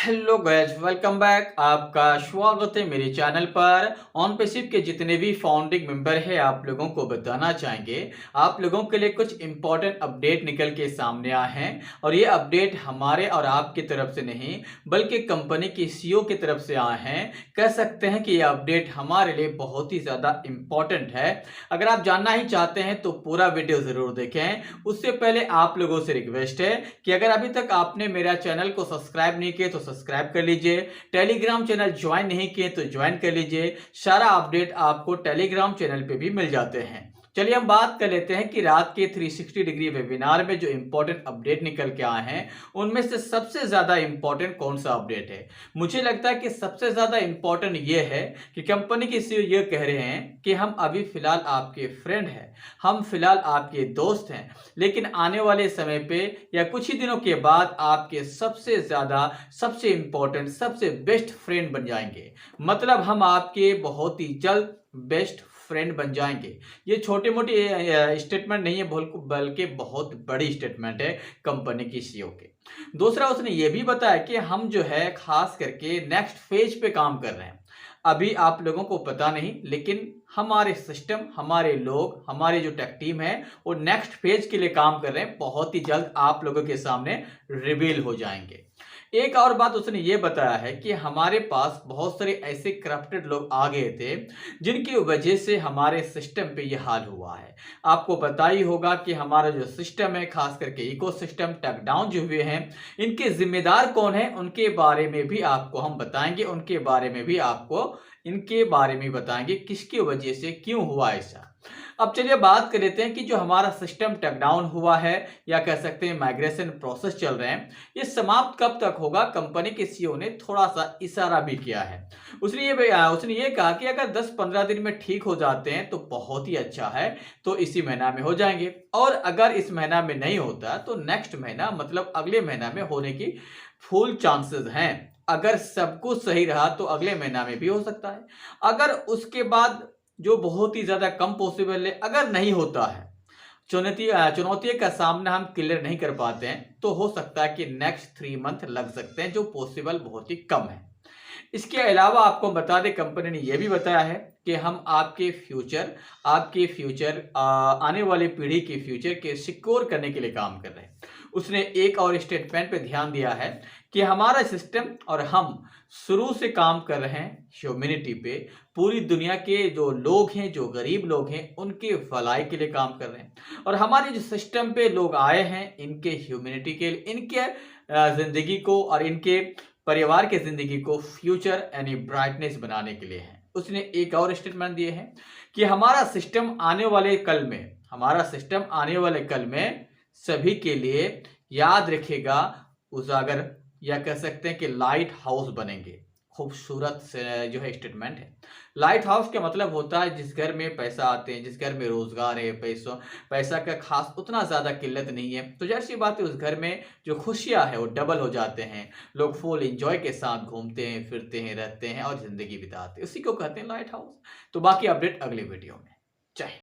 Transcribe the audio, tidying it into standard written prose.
Hello guys, welcome back. आपका स्वागत है मेरे चैनल पर। ऑन पेसिव के जितने भी फाउंडिंग मेंबर हैं, आप लोगों को बताना चाहेंगे, आप लोगों के लिए कुछ इंपॉर्टेंट अपडेट निकल के सामने आए हैं। और ये अपडेट हमारे और आपकी तरफ से नहीं बल्कि कंपनी की सीईओ की तरफ से आए हैं। कह सकते हैं कि ये अपडेट हमारे लिए बहुत ही ज़्यादा इम्पॉर्टेंट है। अगर आप जानना ही चाहते हैं तो पूरा वीडियो ज़रूर देखें। उससे पहले आप लोगों से रिक्वेस्ट है कि अगर अभी तक आपने मेरा चैनल को सब्सक्राइब नहीं किया तो सब्सक्राइब कर लीजिए। टेलीग्राम चैनल ज्वाइन नहीं किए तो ज्वाइन कर लीजिए। सारा अपडेट आपको टेलीग्राम चैनल पे भी मिल जाते हैं। चलिए हम बात कर लेते हैं कि रात के 360 डिग्री वेबिनार में जो इंपॉर्टेंट अपडेट निकल के आए हैं उनमें से सबसे ज्यादा इंपॉर्टेंट कौन सा अपडेट है। मुझे लगता है कि सबसे ज्यादा इंपॉर्टेंट ये है कि कंपनी के सीईओ ये कह रहे हैं कि हम अभी फिलहाल आपके फ्रेंड हैं, हम फिलहाल आपके दोस्त हैं, लेकिन आने वाले समय पे या कुछ ही दिनों के बाद आपके सबसे ज्यादा, सबसे इंपॉर्टेंट, सबसे बेस्ट फ्रेंड बन जाएंगे। मतलब हम आपके बहुत ही जल्द बेस्ट फ्रेंड बन जाएंगे। ये छोटे मोटे स्टेटमेंट नहीं है, बल्कि बहुत बड़ी स्टेटमेंट है कंपनी की सीईओ के। दूसरा, उसने ये भी बताया कि हम जो है खास करके नेक्स्ट फेज पे काम कर रहे हैं। अभी आप लोगों को पता नहीं, लेकिन हमारे सिस्टम, हमारे लोग, हमारी जो टेक टीम है वो नेक्स्ट फेज के लिए काम कर रहे हैं। बहुत ही जल्द आप लोगों के सामने रिवील हो जाएंगे। एक और बात उसने ये बताया है कि हमारे पास बहुत सारे ऐसे करप्टेड लोग आ गए थे जिनकी वजह से हमारे सिस्टम पे ये हाल हुआ है। आपको पता ही होगा कि हमारा जो सिस्टम है, खास करके इकोसिस्टम टक डाउन जो हुए हैं, इनके जिम्मेदार कौन है उनके बारे में भी आपको हम बताएंगे। उनके बारे में भी आपको इनके बारे में बताएंगे किसकी वजह से, क्यों हुआ ऐसा। अब चलिए बात कर लेते हैं कि जो हमारा सिस्टम टक डाउन हुआ है या कह सकते हैं माइग्रेशन प्रोसेस चल रहे हैं, ये समाप्त कब तक होगा। कंपनी के सीईओ ने थोड़ा सा इशारा भी किया है। उसने ये कहा कि अगर 10-15 दिन में ठीक हो जाते हैं तो बहुत ही अच्छा है, तो इसी महीना में हो जाएंगे। और अगर इस महीना में नहीं होता तो नेक्स्ट महीना, मतलब अगले महीना में होने की फुल चांसेस हैं। अगर सब कुछ सही रहा तो अगले महीना में भी हो सकता है। अगर उसके बाद, जो बहुत ही ज्यादा कम पॉसिबल है, अगर नहीं होता है, चुनौतियों का सामना हम क्लियर नहीं कर पाते हैं, तो हो सकता है कि नेक्स्ट 3 मंथ लग सकते हैं, जो पॉसिबल बहुत ही कम है। इसके अलावा आपको बता दें, कंपनी ने यह भी बताया है कि हम आपके फ्यूचर आने वाली पीढ़ी के फ्यूचर के सिक्योर करने के लिए काम कर रहे हैं। उसने एक और स्टेटमेंट पे ध्यान दिया है कि हमारा सिस्टम और हम शुरू से काम कर रहे हैं ह्यूमैनिटी पे। पूरी दुनिया के जो लोग हैं, जो गरीब लोग हैं, उनके भलाई के लिए काम कर रहे हैं। और हमारे जो सिस्टम पे लोग आए हैं, इनके ह्यूमैनिटी के लिए, इनके जिंदगी को और इनके परिवार के जिंदगी को फ्यूचर यानी ब्राइटनेस बनाने के लिए है। उसने एक और स्टेटमेंट दिए हैं कि हमारा सिस्टम आने वाले कल में सभी के लिए याद रखेगा, उजागर, या कह सकते हैं कि लाइट हाउस बनेंगे। खूबसूरत से जो है स्टेटमेंट है। लाइट हाउस का मतलब होता है जिस घर में पैसा आते हैं, जिस घर में रोजगार है, पैसा का खास उतना ज्यादा किल्लत नहीं है, तो जाहिर सी बात है उस घर में जो खुशियां है वो डबल हो जाते हैं। लोग फुल एंजॉय के साथ घूमते हैं, फिरते हैं, रहते हैं और जिंदगी बिताते हैं। उसी को कहते हैं लाइट हाउस। तो बाकी अपडेट अगले वीडियो में। जय हिंद।